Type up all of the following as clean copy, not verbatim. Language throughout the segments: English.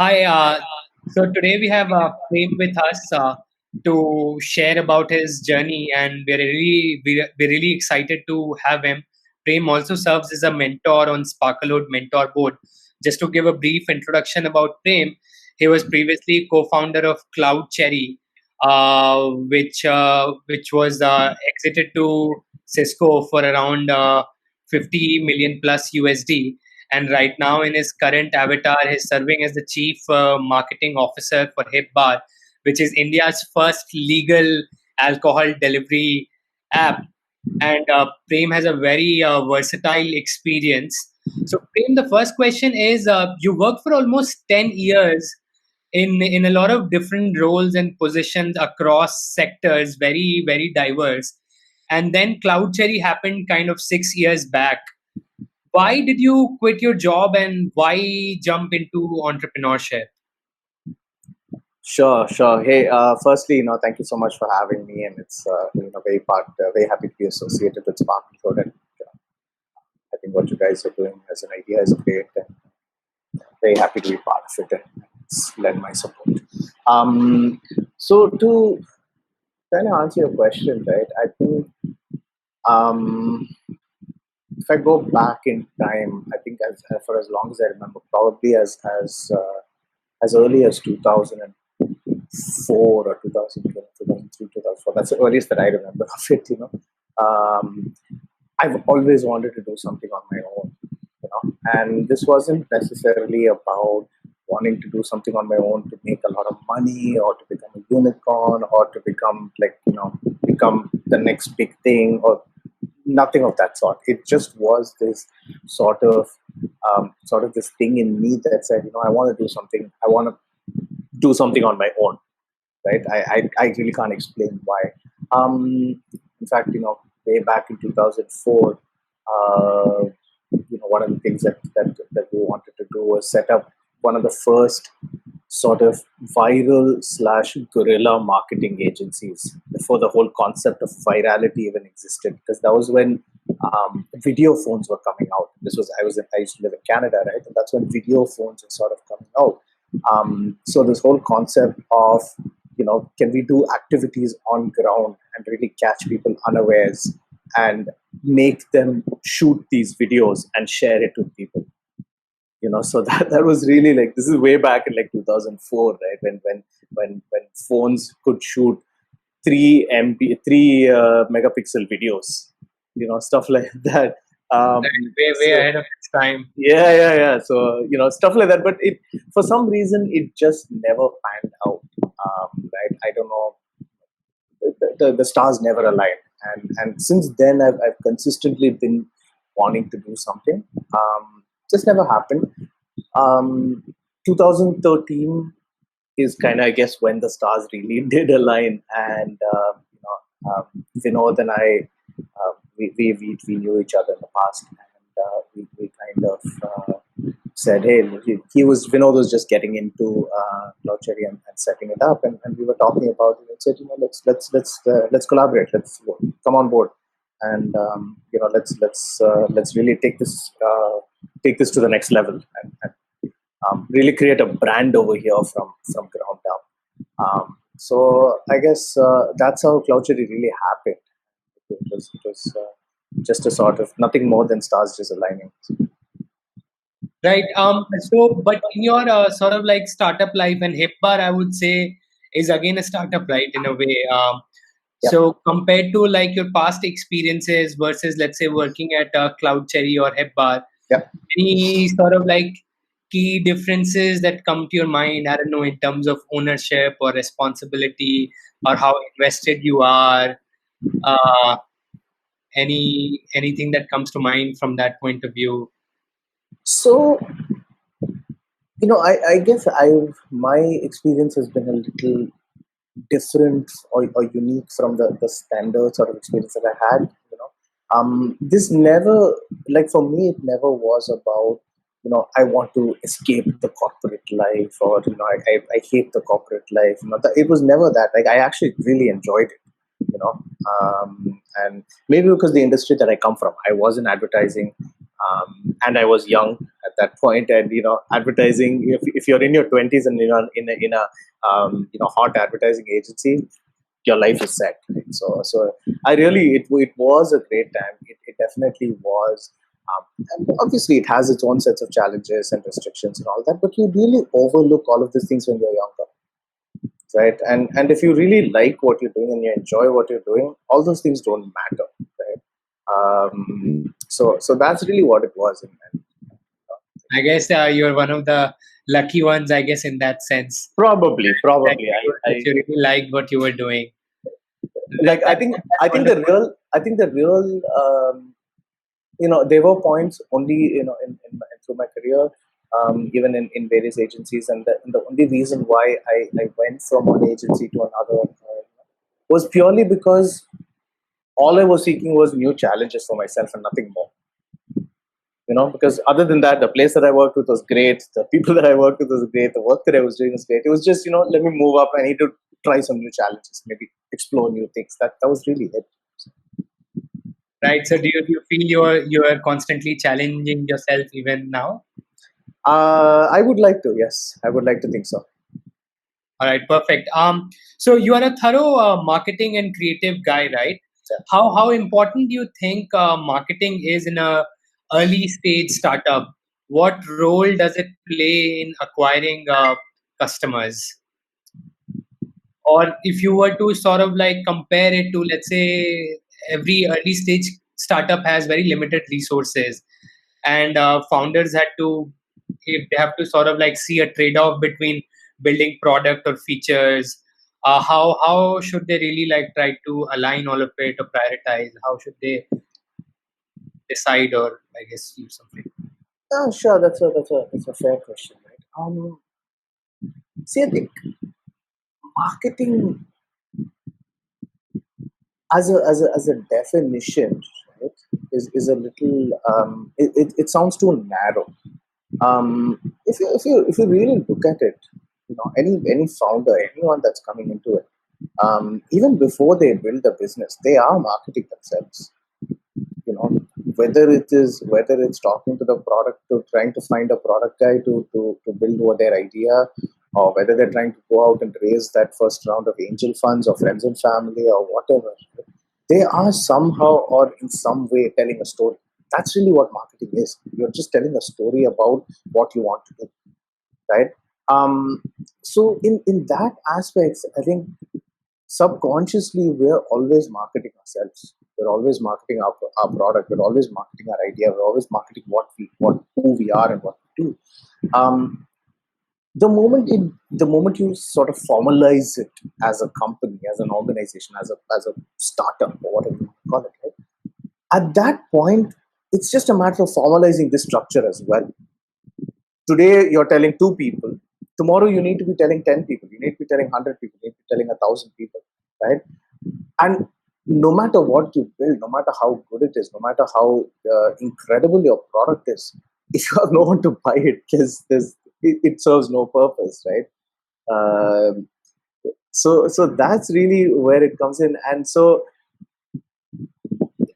Hi. So today we have Prem with us to share about his journey, and we're really excited to have him. Prem also serves as a mentor on Sparklehood mentor board. Just to give a brief introduction about Prem, he was previously co-founder of CloudCherry, which was exited to Cisco for around 50 million plus USD, and right now in his current avatar he's serving as the chief marketing officer for HipBar, which is India's first legal alcohol delivery app. And Prem has a very versatile experience. So Prem, the first question is, you worked for almost 10 years in a lot of different roles and positions across sectors, very diverse, and then CloudCherry happened kind of 6 years back. Why did you quit your job and why jump into entrepreneurship? Sure. Hey, firstly, thank you so much for having me, and it's very happy to be associated with Sparklehood. And I think what you guys are doing as an idea is great, and very happy to be part of it and lend my support. So to kind of answer your question, right? I think if I go back in time, I think for as long as I remember, probably as early as 2004 or 2003, 2004. That's the earliest that I remember of it. I've always wanted to do something on my own. And this wasn't necessarily about wanting to do something on my own to make a lot of money or to become a unicorn or to become become the next big thing or nothing of that sort. It just was this sort of this thing in me that said, I want to do something. I want to do something on my own, right? I really can't explain why. In fact, way back in 2004, one of the things that we wanted to do was set up one of the first sort of viral / guerrilla marketing agencies before the whole concept of virality even existed, because that was when video phones were coming out. I used to live in Canada, right? And that's when video phones were sort of coming out. So this whole concept of, can we do activities on ground and really catch people unawares and make them shoot these videos and share it with people? So that was really this is way back in 2004, right? When phones could shoot 3 megapixel videos, stuff like that. Way ahead of its time. Yeah. So stuff like that, but for some reason it just never panned out. Right? I don't know. The stars never aligned, and since then I've consistently been wanting to do something. Just never happened. 2013 is kind of, I guess, when the stars really did align, and Vinod and I, we knew each other in the past, and we kind of said, hey, Vinod was just getting into CloudCherry and setting it up, and we were talking about it and said, let's collaborate, let's come on board, and let's really take this to the next level and really create a brand over here from ground up. So I guess that's how CloudCherry really happened. It was just a sort of nothing more than stars just aligning. Right. So, but in your sort of startup life, and HipBar, I would say, is again a startup, right? In a way. Yeah. So compared to your past experiences versus, let's say, working at CloudCherry or HipBar, Yeah. any sort of key differences that come to your mind? I don't know, in terms of ownership or responsibility, or how invested you are. Anything that comes to mind from that point of view? So, I guess my experience has been a little different or unique from the standard sort of experience that I had. This never, for me, it never was about, I want to escape the corporate life, or I hate the corporate life. It was never that. I actually really enjoyed it. And maybe because the industry that I come from, I was in advertising. And I was young at that point, and advertising. If you're in your 20s and in a hot advertising agency, your life is set. Right? So I really it was a great time. It definitely was. And obviously, it has its own sets of challenges and restrictions and all that. But you really overlook all of these things when you're younger, right? And if you really like what you're doing and you enjoy what you're doing, all those things don't matter, right? So that's really what it was. I guess you're one of the lucky ones, I guess, in that sense. Probably. That you really liked what you were doing. Like I think the real there were points only through my career, even in various agencies, and the only reason why I went from one agency to another was purely because all I was seeking was new challenges for myself and nothing more. Because other than that, the place that I worked with was great. The people that I worked with was great. The work that I was doing was great. It was just, let me move up. I need to try some new challenges, maybe explore new things. That was really it. Right. So do you feel you are constantly challenging yourself even now? I would like to, yes. I would like to think so. All right, perfect. So you are a thorough marketing and creative guy, right? Yeah. How important do you think marketing is in a early stage startup? What role does it play in acquiring customers? Or if you were to sort of like compare it to, let's say, every early stage startup has very limited resources, and founders had to, if they have to sort of like see a trade-off between building product or features, how should they really like try to align all of it or prioritize? How should they decide, or I guess use something? Oh, sure. That's a fair question, right? See, I think marketing as a definition, right, is a little it sounds too narrow. If you really look at it, any founder, anyone that's coming into it, even before they build a business, they are marketing themselves. You know, whether it's talking to the product, to trying to find a product guy to build over their idea, or whether they're trying to go out and raise that first round of angel funds or friends and family or whatever. They are somehow or in some way telling a story. That's really what marketing is. You're just telling a story about what you want to do, right? So in that aspect, I think subconsciously we're always marketing ourselves. We're always marketing our product. We're always marketing our idea. We're always marketing who we are and what we do. Um, the moment you sort of formalize it as a company, as an organization, as a startup or whatever you call it, right? At that point, it's just a matter of formalizing this structure as well. Today you're telling 2 people. Tomorrow you need to be telling 10 people. You need to be telling 100 people. You need to be telling 1,000 people, right? And no matter what you build, no matter how good it is, no matter how incredible your product is, if you have no one to buy it, it serves no purpose, right? Um, so that's really where it comes in, and so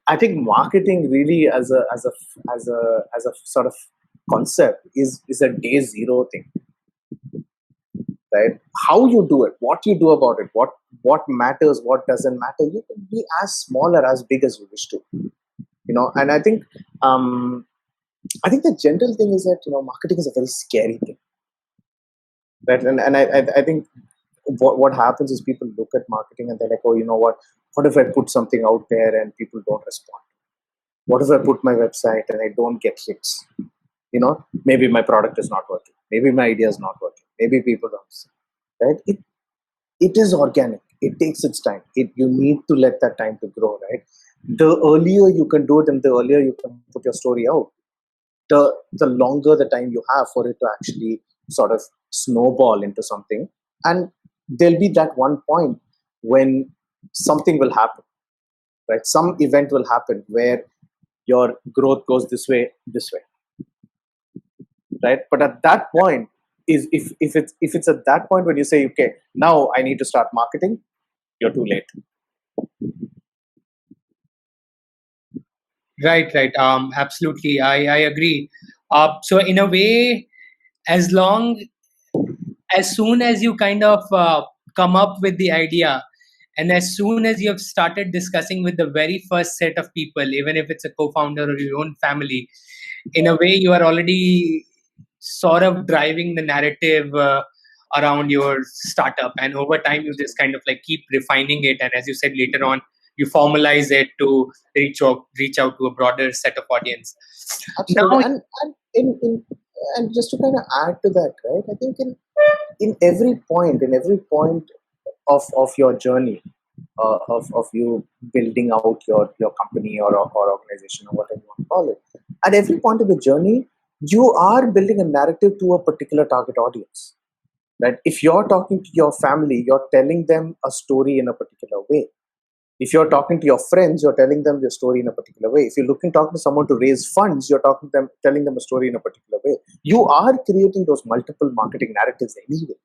I think marketing really as a sort of concept is a day zero thing, right? How you do it, what you do about it, what matters, what doesn't matter. You can be as small or as big as you wish to, And um, I think the general thing is that marketing is a very scary thing, right? And I think what happens is people look at marketing and they're like, oh, you know what if I put something out there and people don't respond? What if I put my website and I don't get hits? Maybe my product is not working. Maybe my idea is not working. Maybe people don't see, right? It is organic. It takes its time. You need to let that time to grow, right? The earlier you can do it and the earlier you can put your story out, the longer the time you have for it to actually sort of snowball into something. And there'll be that one point when something will happen, right? Some event will happen where your growth goes this way, right? But at that point, is if it's at that point when you say, okay, now I need to start marketing, you're too late. Right. Absolutely. I agree. So in a way, as long as soon as you kind of come up with the idea, and as soon as you have started discussing with the very first set of people, even if it's a co-founder or your own family, in a way you are already sort of driving the narrative around your startup, and over time you just kind of like keep refining it, and as you said, later on you formalize it to reach out to a broader set of audience. Absolutely. Now, And just to kind of add to that, right? I think in every point of your journey, of you building out your company or organization or whatever you want to call it, at every point of the journey, you are building a narrative to a particular target audience. Right? If you're talking to your family, you're telling them a story in a particular way. If you're talking to your friends, you're telling them your story in a particular way. If you're looking talking to someone to raise funds, you're telling them a story in a particular way. You are creating those multiple marketing narratives anyway,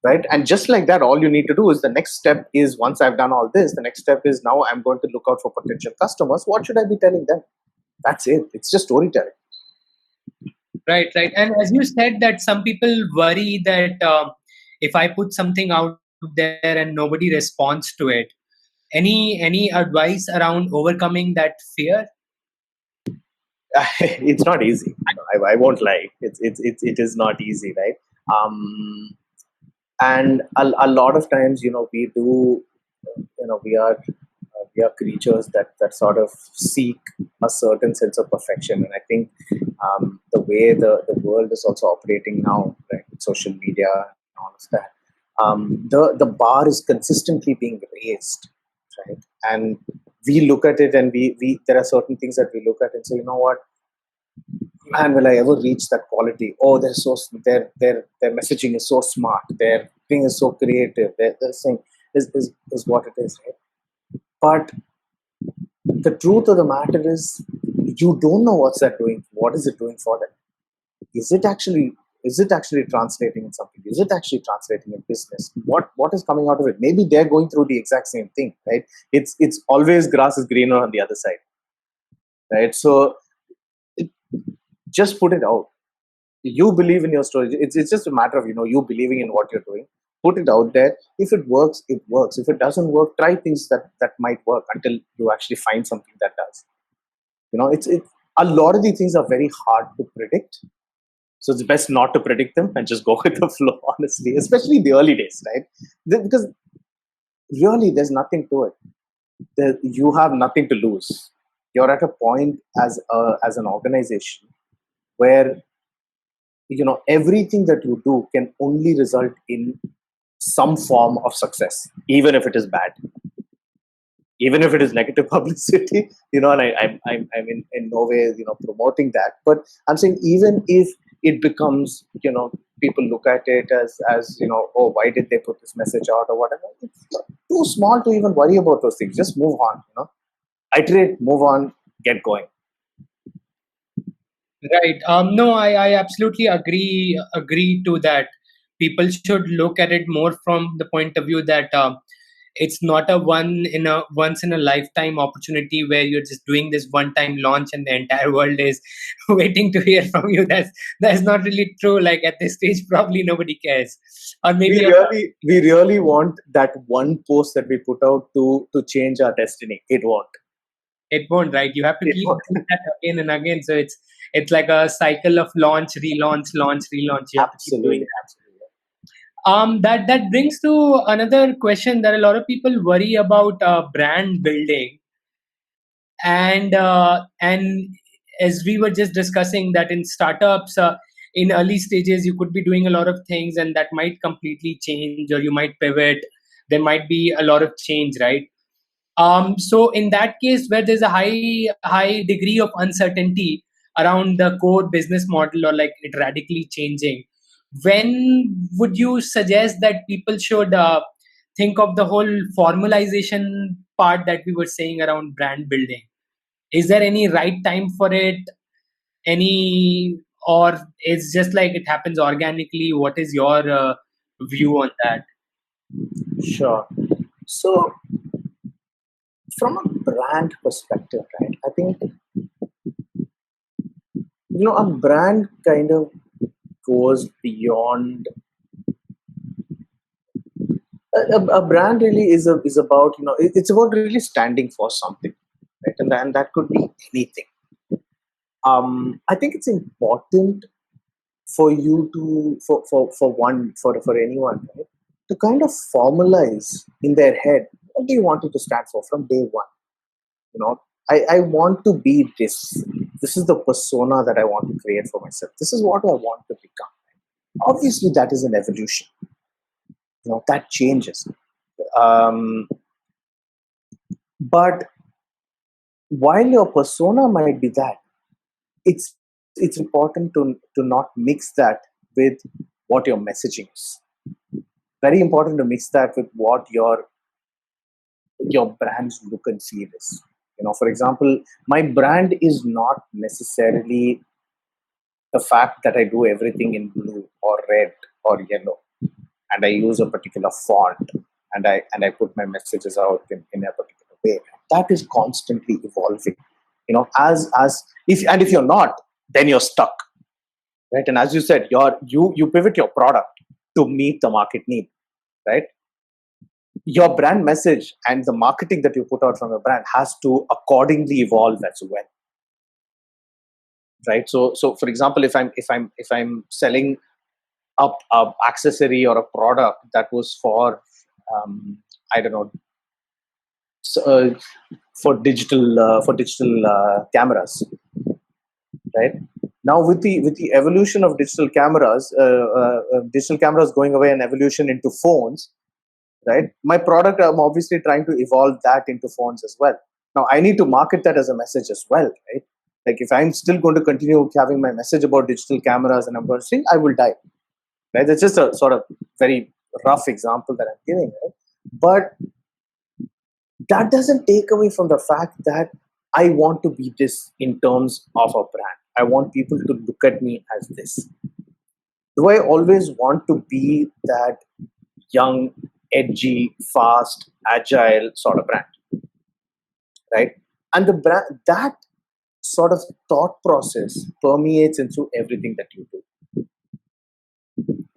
right? And just like that, all you need to do is the next step is, once I've done all this, the next step is now I'm going to look out for potential customers. What should I be telling them? That's it. It's just storytelling. right. And as you said, that some people worry that if I put something out there and nobody responds to it, any advice around overcoming that fear? It's not easy. I won't lie. It is not easy, right? And a lot of times, we do, we are creatures that sort of seek a certain sense of perfection. And I think the way the world is also operating now, right, with social media and all of that, the bar is consistently being raised, right? And we look at it, and we there are certain things that we look at and say, you know what, man, will I ever reach that quality? Oh, their messaging is so smart, their thing is so creative, their thing is what it is, right? But the truth of the matter is, you don't know what is it doing for them. Is it actually translating in something? Is it actually translating in business? What is coming out of it? Maybe they're going through the exact same thing, right? It's always grass is greener on the other side, right? So just put it out. You believe in your story. It's just a matter of, you believing in what you're doing. Put it out there. If it works, it works. If it doesn't work, try things that might work until you actually find something that does. It's a lot of these things are very hard to predict, so it's best not to predict them and just go with the flow, honestly, especially the early days, right? Because really there's nothing to it. You have nothing to lose. You're at a point as an organization where everything that you do can only result in some form of success, even if it is bad, even if it is negative publicity. And I'm in no way promoting that, but I'm saying, even if it becomes, people look at it as oh, why did they put this message out or whatever, it's too small to even worry about those things. Just move on, iterate, move on, get going. Right. No, I absolutely agree to that. People should look at it more from the point of view that it's not a once in a lifetime opportunity where you're just doing this one time launch and the entire world is waiting to hear from you. That's not really true. Like at this stage, probably nobody cares, or maybe We really want that one post that we put out to change our destiny. It won't. it won't. Right. You have to It keep won't. doing that again and again. So it's like a cycle of launch, relaunch, launch, relaunch. You have to keep doing Absolutely. that brings to another question that a lot of people worry about brand building, and as we were just discussing that in startups, in early stages you could be doing a lot of things and that might completely change, or you might pivot. There might be a lot of change, right? So in that case, where there's a high degree of uncertainty around the core business model, or like it radically changing, when would you suggest that people should think of the whole formalization part that we were saying around brand building? Is there any right time for it? Any, or it's just like it happens organically? What is your view on that? Sure. So from a brand perspective, right? I think, a brand kind of goes beyond. A brand really is about, it's about really standing for something, right? And that could be anything. I think it's important for you to for anyone, right, to kind of formalize in their head what do you want it to stand for from day one. You know, I want to be this. This is the persona that I want to create for myself. This is what I want to become. Obviously, that is an evolution. That changes. Um, but while your persona might be that, it's important to not mix that with what your messaging is. Very important to mix that with what your brand's look and feel is. For example, my brand is not necessarily the fact that I do everything in blue or red or yellow, and I use a particular font, and I put my messages out in a particular way. That is constantly evolving. As if you're not, then you're stuck, right? And as you said, you pivot your product to meet the market need, right? Your brand message and the marketing that you put out from your brand has to accordingly evolve as well, right? So for example, if I'm selling a accessory or a product that was for I don't know, for digital cameras, right? Now with the evolution of digital cameras going away and evolution into phones, right? My product, I'm obviously trying to evolve that into phones as well. Now I need to market that as a message as well, right? Like if I'm still going to continue having my message about digital cameras and I'm going to sing, I will die, right? That's just a sort of very rough example that I'm giving, right? But that doesn't take away from the fact that I want to be this in terms of a brand. I want people to look at me as this. Do I always want to be that young, edgy, fast, agile sort of brand, right? And the brand, that sort of thought process permeates into everything that you do,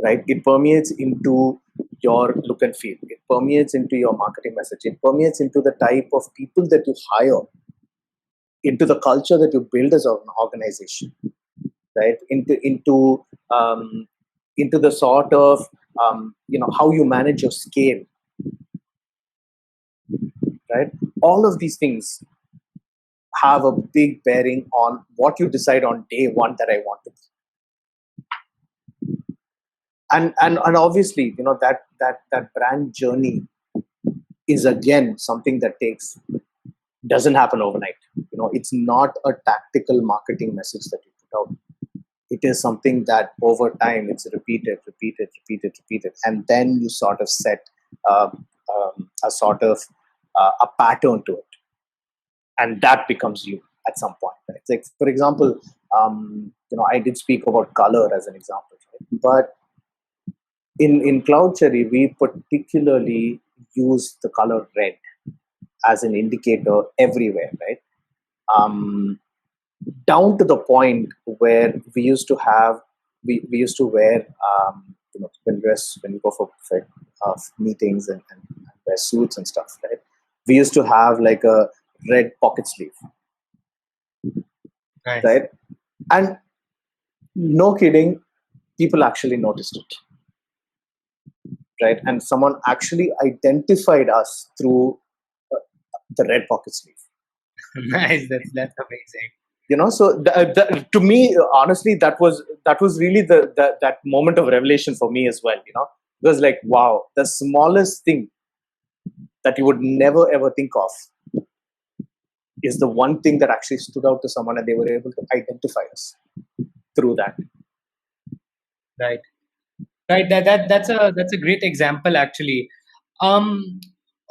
right? It permeates into your look and feel. It permeates into your marketing message. It permeates into the type of people that you hire, into the culture that you build as an organization, right? Into the sort of how you manage your scale, right? All of these things have a big bearing on what you decide on day one that I want to be. And obviously, that brand journey is again something that doesn't happen overnight. It's not a tactical marketing message that you put out. It is something that over time it's repeated, and then you sort of set a sort of a pattern to it, and that becomes you at some point. Right? It's like, for example, I did speak about color as an example, right? But in CloudCherry, we particularly use the color red as an indicator everywhere, right? Down to the point where we used to wear when we go for meetings and wear suits and stuff, right? We used to have like a red pocket sleeve, Nice. right? And no kidding, people actually noticed it, right? And someone actually identified us through the red pocket sleeve. Nice. That's amazing. So to me, honestly, that was really that moment of revelation for me as well. It was like, wow, the smallest thing that you would never ever think of is the one thing that actually stood out to someone, and they were able to identify us through that. Right. That's a great example actually.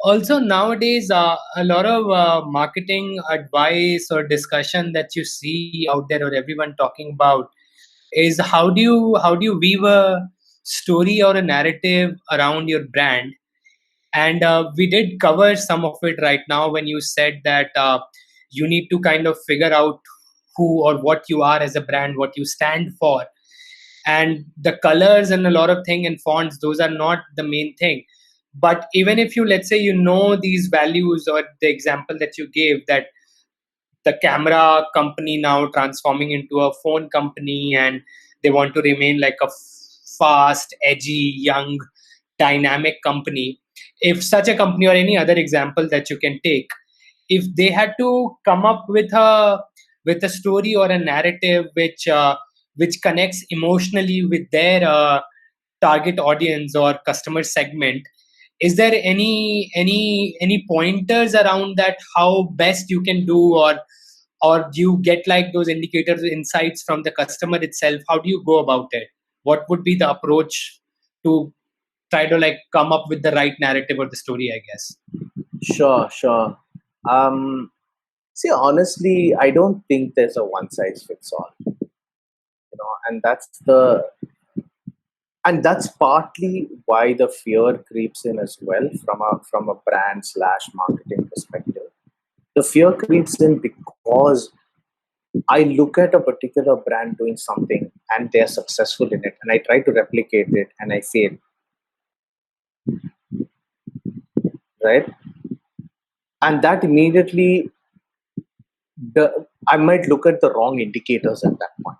Also nowadays, a lot of marketing advice or discussion that you see out there or everyone talking about is how do you weave a story or a narrative around your brand, And we did cover some of it right now when you said that you need to kind of figure out who or what you are as a brand, what you stand for. And the colors and a lot of thing and fonts, those are not the main thing. But even if you, let's say, these values, or the example that you gave, that the camera company now transforming into a phone company, and they want to remain like a fast, edgy, young, dynamic company. If such a company, or any other example that you can take, if they had to come up with a story or a narrative which connects emotionally with their target audience or customer segment, is there any pointers around that, how best you can do, or do you get like those indicators, insights from the customer itself? How do you go about it? What would be the approach to try to like come up with the right narrative or the story, I guess? Sure. See, honestly, I don't think there's a one size fits all. And that's partly why the fear creeps in as well, from a brand slash marketing perspective. The fear creeps in because I look at a particular brand doing something and they're successful in it, and I try to replicate it and I fail. Right? And that immediately, I might look at the wrong indicators at that point.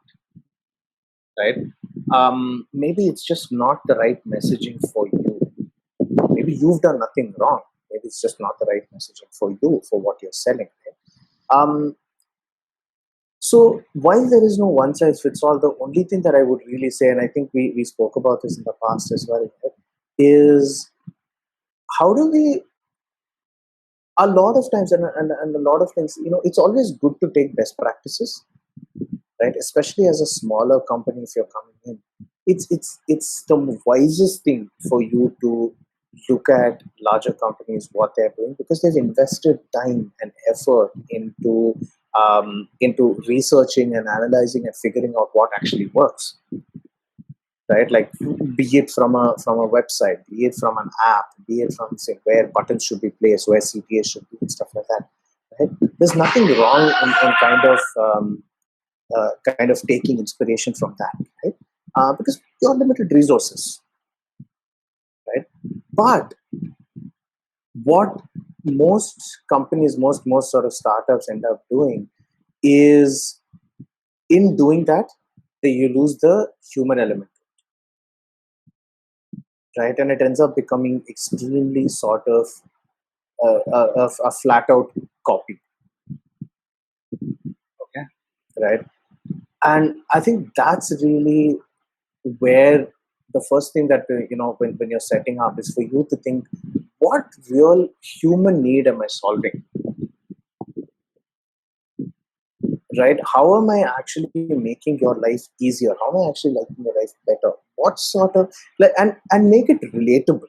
Right? Maybe it's just not the right messaging for you. Maybe you've done nothing wrong. Maybe it's just not the right messaging for you, for what you're selling. Right? So while there is no one size fits all, the only thing that I would really say, and I think we spoke about this in the past as well, right, is how do we, a lot of times, and a lot of things, it's always good to take best practices, right? Especially as a smaller company, if you're coming in, it's the wisest thing for you to look at larger companies, what they're doing, because they've invested time and effort into researching and analyzing and figuring out what actually works, right? Like, be it from a website, be it from an app, be it from, say, where buttons should be placed, where CTA should be, and stuff like that. Right? There's nothing wrong in kind of taking inspiration from that, right? Because you're limited resources, right? But what most companies, most sort of startups end up doing is, in doing that, you lose the human element, right? And it ends up becoming extremely sort of a flat out copy. Okay, right? And I think that's really where the first thing that when you're setting up is for you to think, what real human need am I solving? Right? How am I actually making your life easier? How am I actually making your life better? What sort of, like, and make it relatable.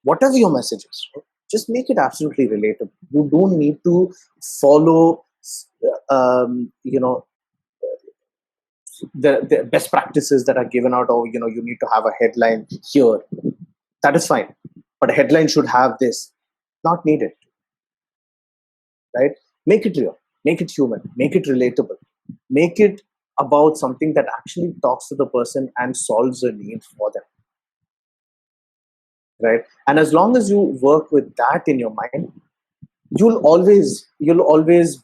Whatever your message is, right? Just make it absolutely relatable. You don't need to follow, the best practices that are given out, or you need to have a headline here. That is fine, but a headline should have this. Not needed, right? Make it real, make it human, make it relatable, make it about something that actually talks to the person and solves a need for them, right? And as long as you work with that in your mind, you'll always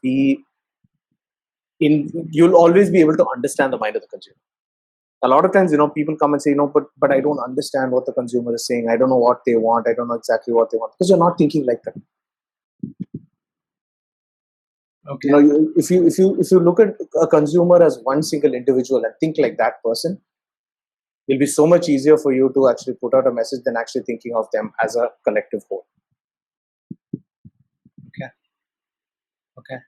be able to understand the mind of the consumer. A lot of times, people come and say, but I don't understand what the consumer is saying. I don't know what they want. I don't know exactly what they want, because you're not thinking like that. Okay. If you look at a consumer as one single individual and think like that person, it'll be so much easier for you to actually put out a message than actually thinking of them as a collective whole. Okay.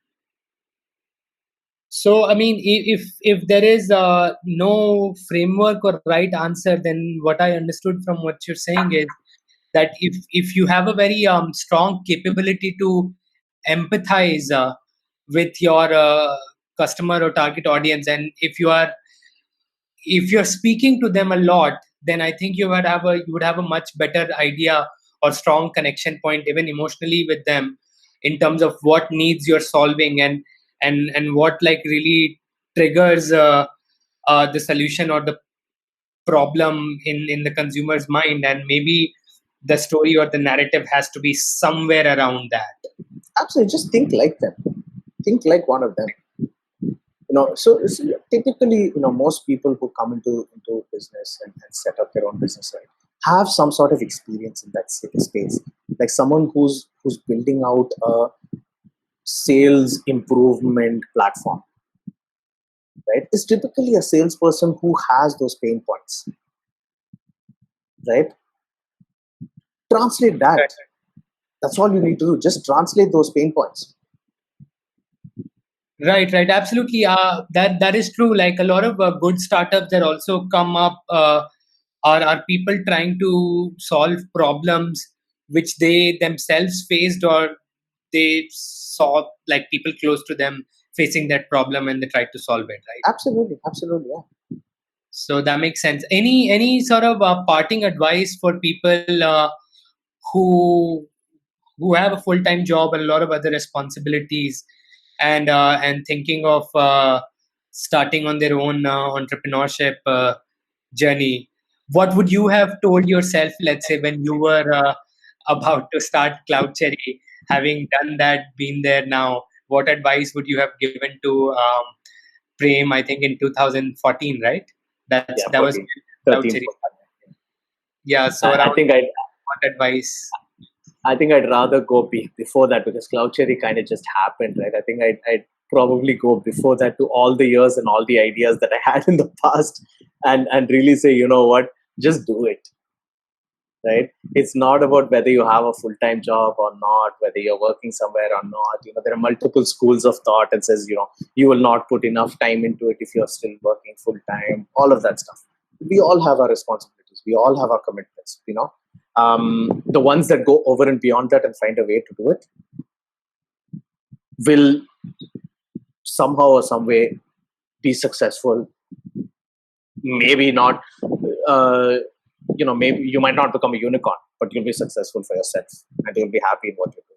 So, I mean, if there is no framework or right answer, then what I understood from what you're saying is that if you have a very strong capability to empathize with your customer or target audience, and if you're speaking to them a lot, then I think you would have a much better idea or strong connection point, even emotionally, with them in terms of what needs you're solving, and what like really triggers the solution or the problem in the consumer's mind, and maybe the story or the narrative has to be somewhere around that. Absolutely, just think like them. Think like one of them. So typically, most people who come into business and set up their own business, right, have some sort of experience in that space. Like someone who's building out a sales improvement platform, right, is typically a salesperson who has those pain points, right? Translate that. Right. That's all you need to do. Just translate those pain points. Right, absolutely. That is true. Like a lot of good startups that also come up are people trying to solve problems which they themselves faced, or they saw like people close to them facing that problem and they tried to solve it. Right. Absolutely, yeah. So that makes sense. Any sort of parting advice for people who have a full-time job and a lot of other responsibilities, and thinking of starting on their own entrepreneurship journey? What would you have told yourself, let's say, when you were about to start CloudCherry, having done that, been there now? What advice would you have given to Prem, I think in 2014, right? That was 13, CloudCherry. 14. Yeah, so I think what advice? I think I'd rather go before that, because CloudCherry kind of just happened, right? I think I'd probably go before that to all the years and all the ideas that I had in the past, and really say, you know what, just do it, right? It's not about whether you have a full-time job or not, whether you're working somewhere or not. There are multiple schools of thought that says, you will not put enough time into it if you're still working full-time, all of that stuff. We all have our responsibilities. We all have our commitments, the ones that go over and beyond that and find a way to do it will somehow or some way be successful. Maybe not, maybe you might not become a unicorn, but you'll be successful for yourself and you'll be happy in what you do.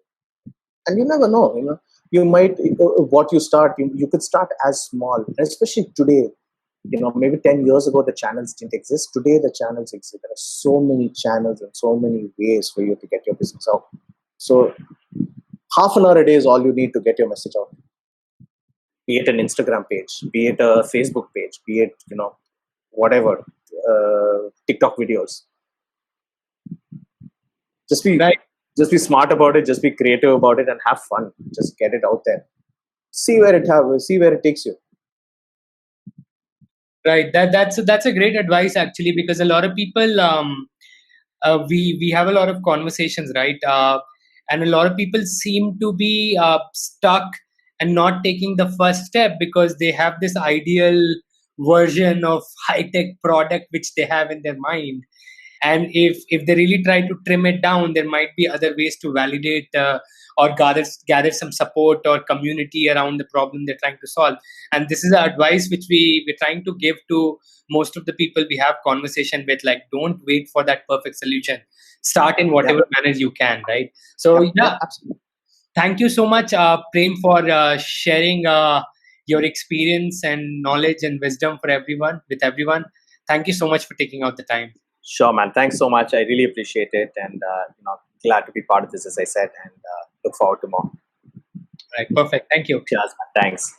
And you never know, you might, what you start, you could start as small, especially today. Maybe 10 years ago, the channels didn't exist. Today, the channels exist. There are so many channels and so many ways for you to get your business out. So half an hour a day is all you need to get your message out. Be it an Instagram page, be it a Facebook page, be it, whatever, TikTok videos. Just be smart about it. Just be creative about it and have fun. Just get it out there. See where it takes you. Right. That's a great advice, actually, because a lot of people we have a lot of conversations, right? And a lot of people seem to be stuck and not taking the first step because they have this ideal version of high-tech product which they have in their mind. And if they really try to trim it down, there might be other ways to validate or gather some support or community around the problem they're trying to solve. And this is the advice which we're trying to give to most of the people we have conversation with. Like, don't wait for that perfect solution. Start in whatever manner you can, right? So absolutely. Thank you so much, Prem, for sharing your experience and knowledge and wisdom with everyone. Thank you so much for taking out the time. Sure, man. Thanks so much. I really appreciate it, and glad to be part of this, as I said, and look forward to more. Right, perfect. Thank you. Cheers, man. Thanks.